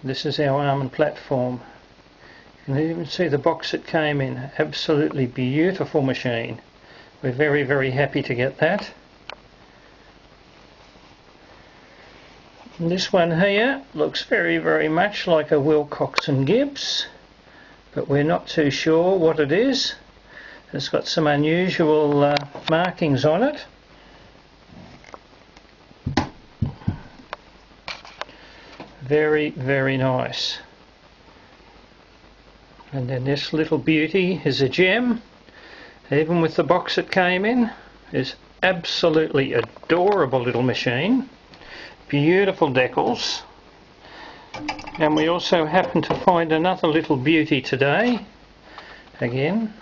This is our arm and platform. You can even see the box it came in. Absolutely beautiful machine. We're very, very happy to get that. And this one here looks very, very much like a Wilcox and Gibbs, but we're not too sure what it is. It's got some unusual markings on it. Very, very nice. And then this little beauty is a gem. Even with the box it came in, is absolutely adorable little machine. Beautiful decals. And we also happen to find another little beauty today. Again,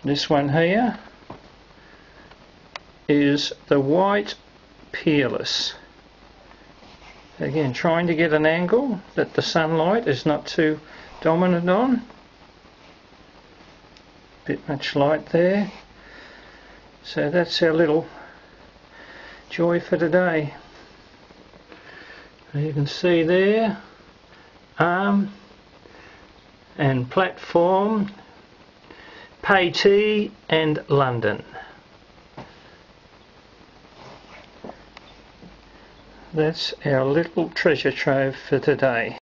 this one here is the white Peerless. Again, trying to get an angle that the sunlight is not too dominant on. Bit much light there. So that's our little joy for today. You can see there, arm and platform, Paytee and London. That's our little treasure trove for today.